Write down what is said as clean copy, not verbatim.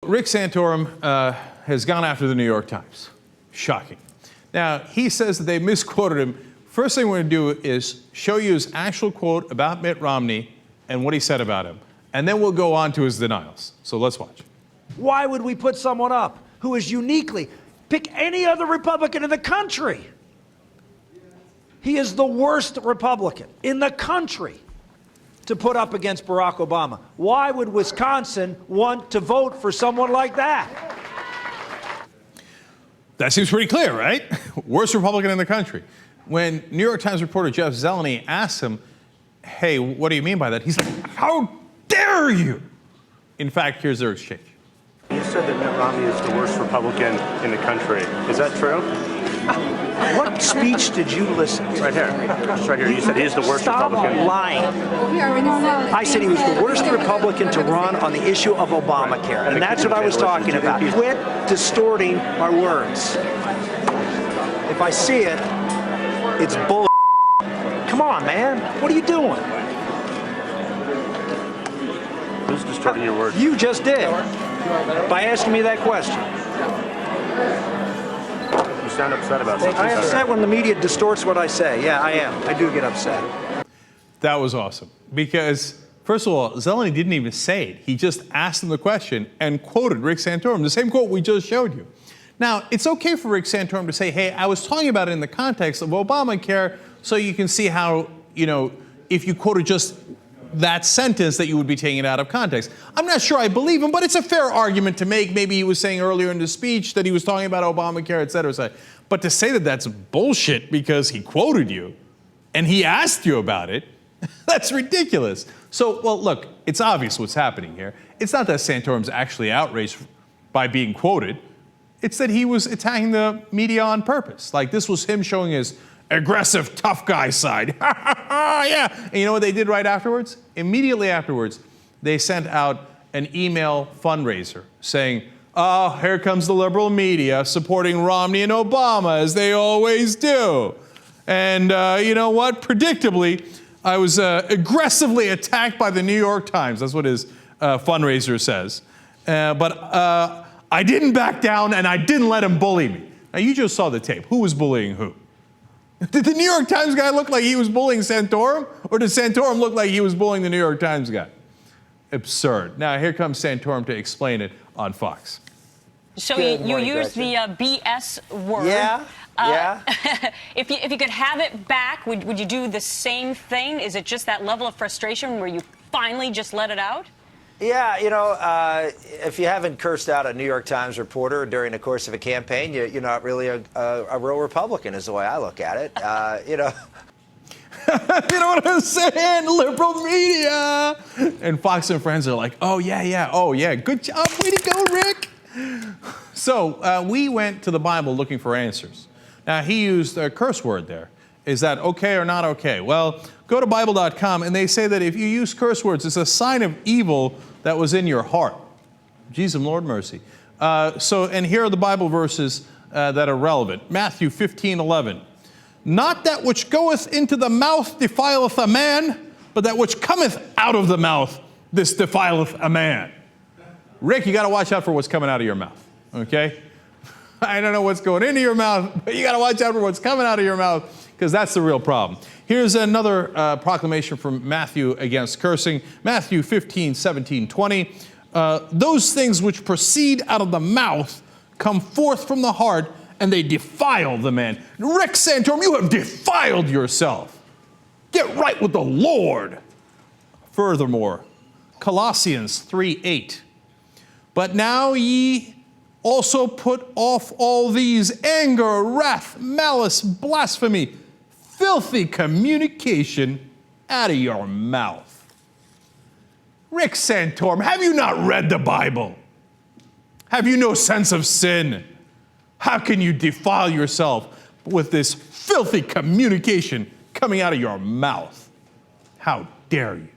Rick Santorum has gone after the New York Times. Shocking. Now, he says that they misquoted him. First thing we're going to do is show you his actual quote about Mitt Romney and what he said about him. And then we'll go on to his denials. So let's watch. Why would we put someone up who is uniquely, pick any other Republican in the country? He is the worst Republican in the country to put up against Barack Obama. Why would Wisconsin want to vote for someone like that? That seems pretty clear, right? Worst Republican in the country. When New York Times reporter Jeff Zeleny asked him, hey, what do you mean by that? He's like, how dare you? In fact, here's their exchange. You said that Mitt Romney is the worst Republican in the country. Is that true? What speech did you listen to? Right here. Just right here. You said he is the worst Republican. Stop lying. I said he was the worst Republican to run on the issue of Obamacare. And that's what I was talking about. Quit distorting my words. If I see it, it's bull. Come on, man. What are you doing? Who's distorting your words? You just did. By asking me that question. You sound upset about something. I am upset when the media distorts what I say. Yeah, I am. I do get upset. That was awesome. Because, first of all, Zeleny didn't even say it. He just asked him the question and quoted Rick Santorum, the same quote we just showed you. Now, it's okay for Rick Santorum to say, hey, I was talking about it in the context of Obamacare, so you can see how, you know, if you quoted just that sentence that you would be taking it out of context. I'm not sure I believe him, but it's a fair argument to make. Maybe he was saying earlier in the speech that he was talking about Obamacare, et cetera, et cetera. But to say that that's bullshit because he quoted you and he asked you about it, that's ridiculous. So, well, look, it's obvious what's happening here. It's not that Santorum's actually outraged by being quoted. It's that he was attacking the media on purpose. Like, this was him showing his aggressive, tough guy side. Yeah. And you know what they did right afterwards? Immediately afterwards, they sent out an email fundraiser saying, oh, here comes the liberal media supporting Romney and Obama, as they always do. And you know what? Predictably, I was aggressively attacked by the New York Times. That's what his fundraiser says. But I didn't back down, and I didn't let him bully me. Now, you just saw the tape. Who was bullying who? Did the New York Times guy look like he was bullying Santorum? Or did Santorum look like he was bullying the New York Times guy? Absurd. Now, here comes Santorum to explain it on Fox. So you used the BS word. Yeah, yeah. If you could have it back, would you do the same thing? Is it just that level of frustration where you finally just let it out? Yeah, you know, if you haven't cursed out a New York Times reporter during the course of a campaign, you're not really a real Republican, is the way I look at it. You know. You know what I'm saying? Liberal media. And Fox and Friends are like, oh, yeah. Oh, yeah. Good job. Way to go, Rick. So we went to the Bible looking for answers. Now, he used a curse word there. Is that okay or not okay? Well, go to Bible.com, and they say that if you use curse words, it's a sign of evil that was in your heart. Jesus, Lord mercy. And here are the Bible verses that are relevant. Matthew 15:11. Not that which goeth into the mouth defileth a man, but that which cometh out of the mouth, this defileth a man. Rick, you got to watch out for what's coming out of your mouth, okay? I don't know what's going into your mouth, but you got to watch out for what's coming out of your mouth, because that's the real problem. Here's another proclamation from Matthew against cursing. Matthew 15:17-20. Those things which proceed out of the mouth come forth from the heart, and they defile the man. Rick Santorum, you have defiled yourself. Get right with the Lord. Furthermore, Colossians 3:8. But now ye also put off all these: anger, wrath, malice, blasphemy, filthy communication out of your mouth. Rick Santorum, have you not read the Bible? Have you no sense of sin? How can you defile yourself with this filthy communication coming out of your mouth? How dare you?